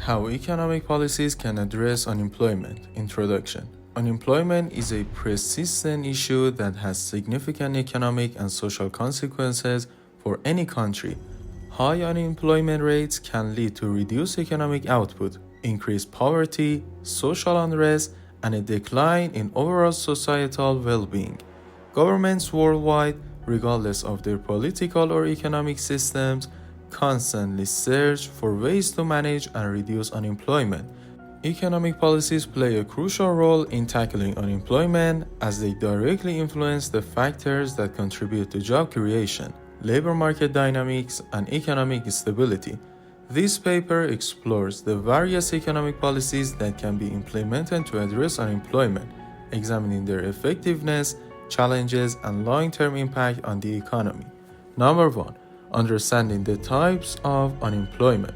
How economic policies can address unemployment. Introduction. Unemployment is a persistent issue that has significant economic and social consequences for any country. High unemployment rates can lead to reduced economic output, increased poverty, social unrest, and a decline in overall societal well-being. Governments worldwide, regardless of their political or economic systems, constantly search for ways to manage and reduce unemployment. Economic policies play a crucial role in tackling unemployment as they directly influence the factors that contribute to job creation, labor market dynamics, and economic stability. This paper explores the various economic policies that can be implemented to address unemployment, examining their effectiveness, challenges, and long-term impact on the economy. Number 1. Understanding the types of unemployment.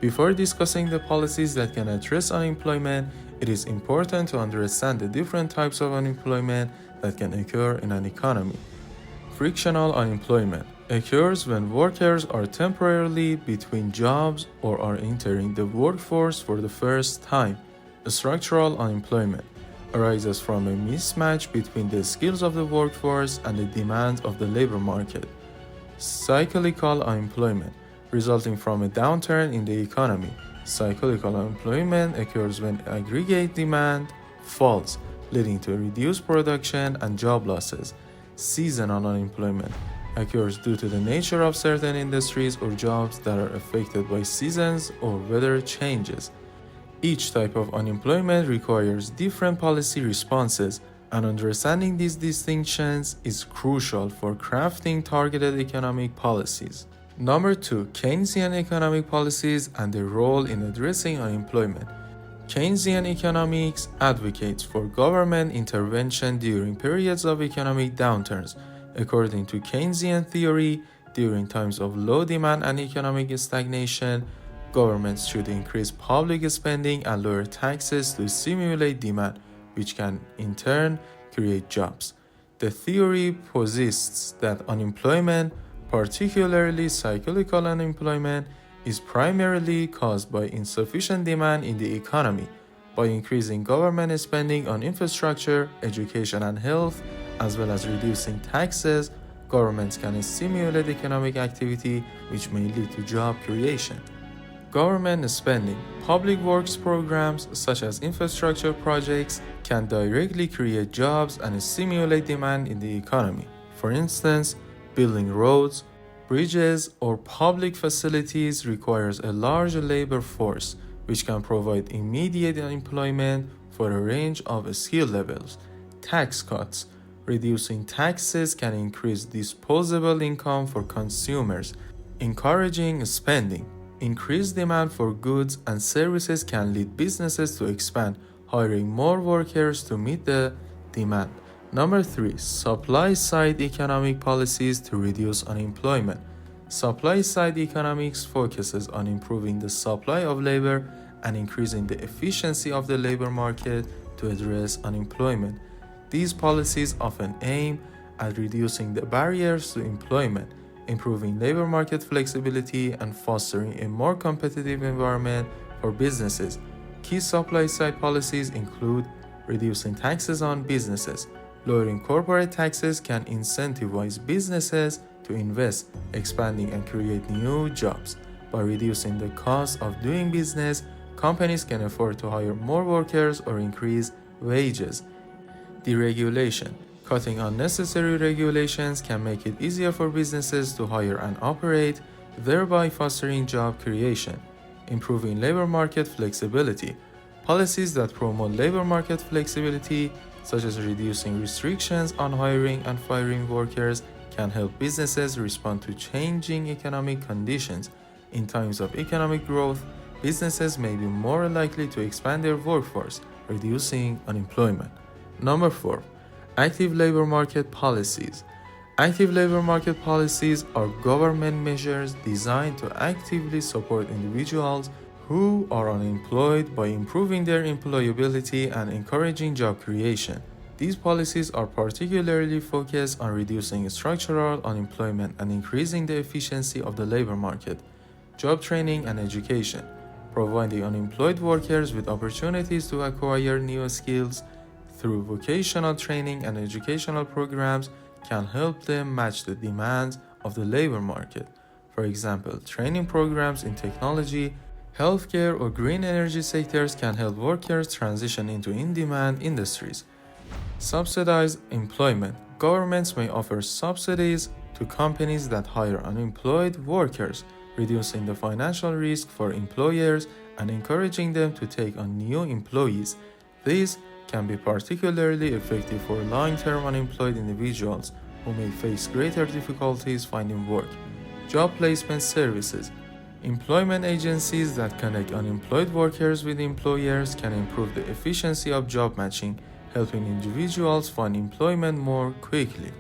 Before discussing the policies that can address unemployment, it is important to understand the different types of unemployment that can occur in an economy. Frictional unemployment occurs when workers are temporarily between jobs or are entering the workforce for the first time. Structural unemployment arises from a mismatch between the skills of the workforce and the demands of the labor market. Cyclical unemployment, resulting from a downturn in the economy. Cyclical unemployment occurs when aggregate demand falls, leading to reduced production and job losses. Seasonal unemployment occurs due to the nature of certain industries or jobs that are affected by seasons or weather changes. Each type of unemployment requires different policy responses, and understanding these distinctions is crucial for crafting targeted economic policies. Number 2. Keynesian economic policies and their role in addressing unemployment. Keynesian economics advocates for government intervention during periods of economic downturns. According to Keynesian theory, during times of low demand and economic stagnation, governments should increase public spending and lower taxes to stimulate demand, which can in turn create jobs. The theory posits that unemployment, particularly cyclical unemployment, is primarily caused by insufficient demand in the economy. By increasing government spending on infrastructure, education, and health, as well as reducing taxes, governments can stimulate economic activity, which may lead to job creation. Government spending. Public works programs, such as infrastructure projects, can directly create jobs and stimulate demand in the economy. For instance, building roads, bridges, or public facilities requires a large labor force, which can provide immediate employment for a range of skill levels. Tax cuts. Reducing taxes can increase disposable income for consumers, encouraging spending. Increased demand for goods and services can lead businesses to expand, hiring more workers to meet the demand. Number 3. Supply-side economic policies to reduce unemployment. Supply-side economics focuses on improving the supply of labor and increasing the efficiency of the labor market to address unemployment. These policies often aim at reducing the barriers to employment, improving labor market flexibility, and fostering a more competitive environment for businesses. Key supply-side policies include reducing taxes on businesses. Lowering corporate taxes can incentivize businesses to invest, expanding and create new jobs. By reducing the cost of doing business, companies can afford to hire more workers or increase wages. Deregulation. Cutting unnecessary regulations can make it easier for businesses to hire and operate, thereby fostering job creation. Improving labor market flexibility. Policies that promote labor market flexibility, such as reducing restrictions on hiring and firing workers, can help businesses respond to changing economic conditions. In times of economic growth, businesses may be more likely to expand their workforce, reducing unemployment. Number 4. Active labor market policies. Active labor market policies are government measures designed to actively support individuals who are unemployed by improving their employability and encouraging job creation. These policies are particularly focused on reducing structural unemployment and increasing the efficiency of the labor market. Job training and education. Providing unemployed workers with opportunities to acquire new skills through vocational training and educational programs can help them match the demands of the labor market. For example, training programs in technology, healthcare, or green energy sectors can help workers transition into in-demand industries. Subsidized employment. Governments may offer subsidies to companies that hire unemployed workers, reducing the financial risk for employers and encouraging them to take on new employees. These can be particularly effective for long-term unemployed individuals who may face greater difficulties finding work. Job placement services. Employment agencies that connect unemployed workers with employers can improve the efficiency of job matching, helping individuals find employment more quickly.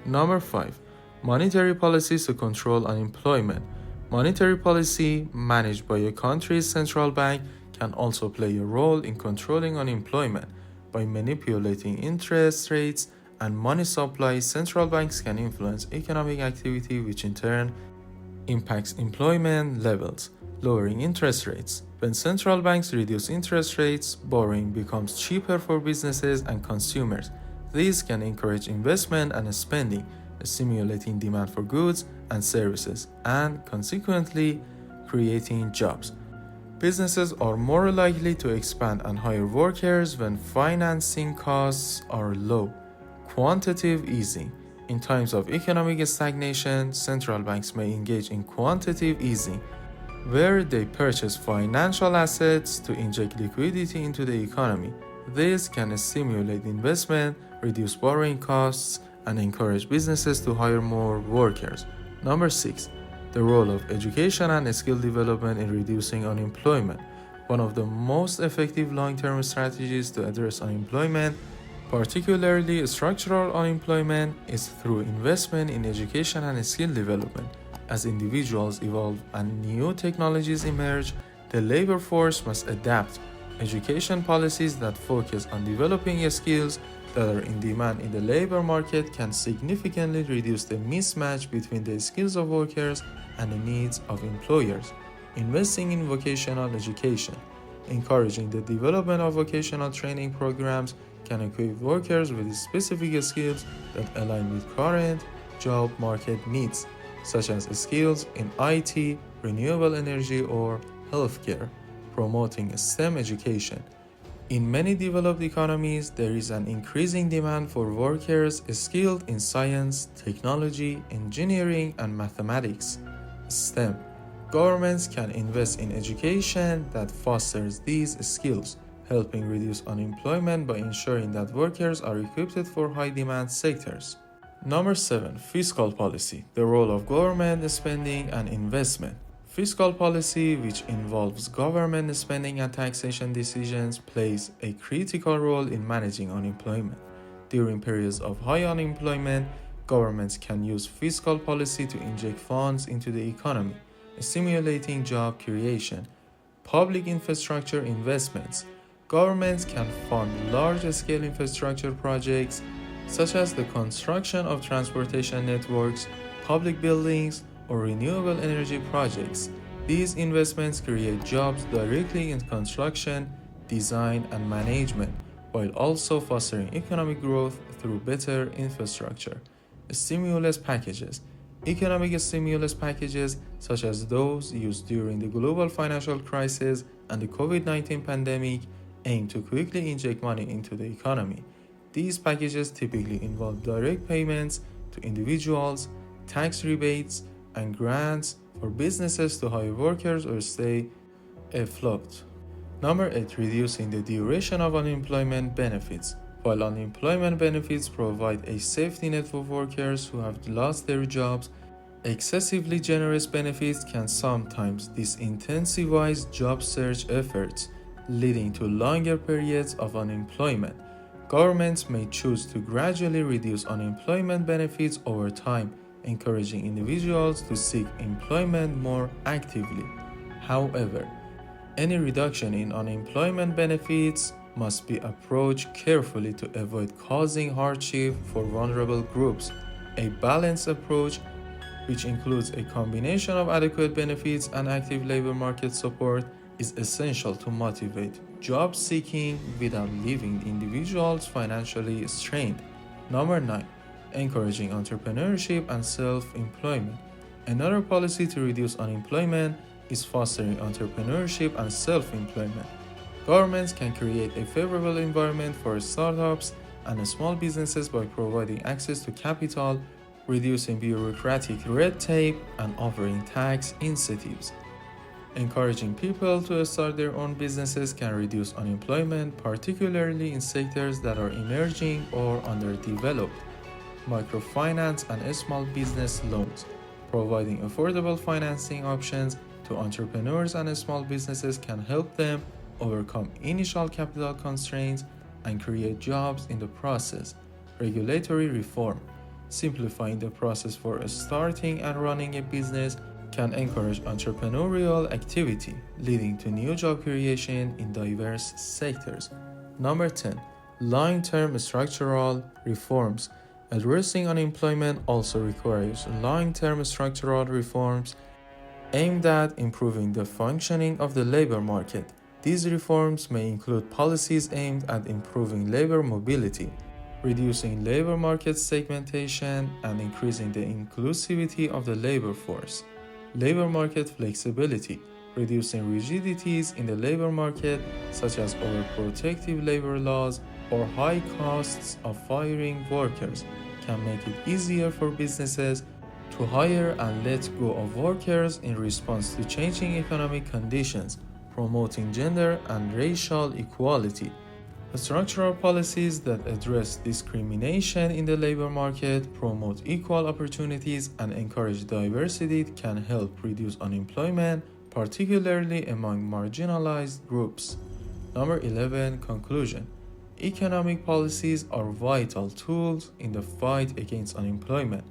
Number 5. Monetary policies to control unemployment. Monetary policy managed by a country's central bank can also play a role in controlling unemployment. By manipulating interest rates and money supply, central banks can influence economic activity, which in turn impacts employment levels. Lowering interest rates. When central banks reduce interest rates, borrowing becomes cheaper for businesses and consumers. These can encourage investment and spending, stimulating demand for goods and services, and consequently creating jobs. Businesses are more likely to expand and hire workers when financing costs are low. Quantitative easing. In times of economic stagnation, central banks may engage in quantitative easing, where they purchase financial assets to inject liquidity into the economy. This can stimulate investment, reduce borrowing costs, and encourage businesses to hire more workers. Number 6. The role of education and skill development in reducing unemployment. One of the most effective long-term strategies to address unemployment, particularly structural unemployment, is through investment in education and skill development. As individuals evolve and new technologies emerge, the labor force must adapt. Education policies that focus on developing skills that are in demand in the labor market can significantly reduce the mismatch between the skills of workers and the needs of employers. Investing in vocational education. Encouraging the development of vocational training programs can equip workers with specific skills that align with current job market needs, such as skills in IT, renewable energy, or healthcare. Promoting STEM education. In many developed economies, there is an increasing demand for workers skilled in science, technology, engineering, and mathematics. STEM. Governments can invest in education that fosters these skills, helping reduce unemployment by ensuring that workers are equipped for high-demand sectors. Number 7. Fiscal policy. The role of government spending and investment. Fiscal policy, which involves government spending and taxation decisions, plays a critical role in managing unemployment. During periods of high unemployment, governments can use fiscal policy to inject funds into the economy, stimulating job creation. Public infrastructure investments. Governments can fund large-scale infrastructure projects such as the construction of transportation networks, public buildings, or renewable energy projects. These investments create jobs directly in construction, design, and management, while also fostering economic growth through better infrastructure. Stimulus packages. Economic stimulus packages, such as those used during the global financial crisis and the COVID-19 pandemic, aim to quickly inject money into the economy. These packages typically involve direct payments to individuals, tax rebates, and grants for businesses to hire workers or stay afloat. Number 8. Reducing the duration of unemployment benefits. While unemployment benefits provide a safety net for workers who have lost their jobs, excessively generous benefits can sometimes disincentivize job search efforts, leading to longer periods of unemployment. Governments may choose to gradually reduce unemployment benefits over time, encouraging individuals to seek employment more actively. However, any reduction in unemployment benefits must be approached carefully to avoid causing hardship for vulnerable groups. A balanced approach, which includes a combination of adequate benefits and active labor market support, is essential to motivate job seeking without leaving individuals financially strained. Number 9. Encouraging entrepreneurship and self-employment. Another policy to reduce unemployment is fostering entrepreneurship and self-employment. Governments can create a favorable environment for startups and small businesses by providing access to capital, reducing bureaucratic red tape, and offering tax incentives. Encouraging people to start their own businesses can reduce unemployment, particularly in sectors that are emerging or underdeveloped. Microfinance and small business loans. Providing affordable financing options to entrepreneurs and small businesses can help them overcome initial capital constraints and create jobs in the process. Regulatory reform. Simplifying the process for starting and running a business can encourage entrepreneurial activity, leading to new job creation in diverse sectors. Number 10. Long-term structural reforms. Addressing unemployment also requires long-term structural reforms aimed at improving the functioning of the labor market. These reforms may include policies aimed at improving labor mobility, reducing labor market segmentation, and increasing the inclusivity of the labor force. Labor market flexibility, reducing rigidities in the labor market such as overprotective labor laws or high costs of firing workers, can make it easier for businesses to hire and let go of workers in response to changing economic conditions, promoting gender and racial equality. Structural policies that address discrimination in the labor market, promote equal opportunities, and encourage diversity can help reduce unemployment, particularly among marginalized groups. Number 11. Conclusion. Economic policies are vital tools in the fight against unemployment,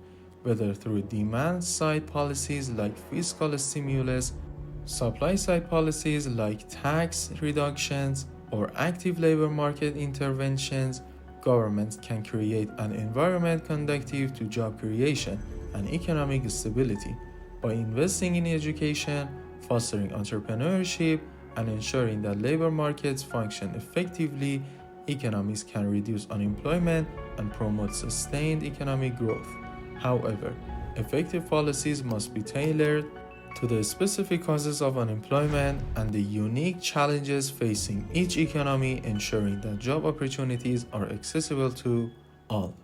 whether through demand-side policies like fiscal stimulus, supply-side policies like tax reductions, or active labor market interventions. Governments can create an environment conducive to job creation and economic stability by investing in education, fostering entrepreneurship, and ensuring that labor markets function effectively. Economies can reduce unemployment and promote sustained economic growth. However, effective policies must be tailored to the specific causes of unemployment and the unique challenges facing each economy, ensuring that job opportunities are accessible to all.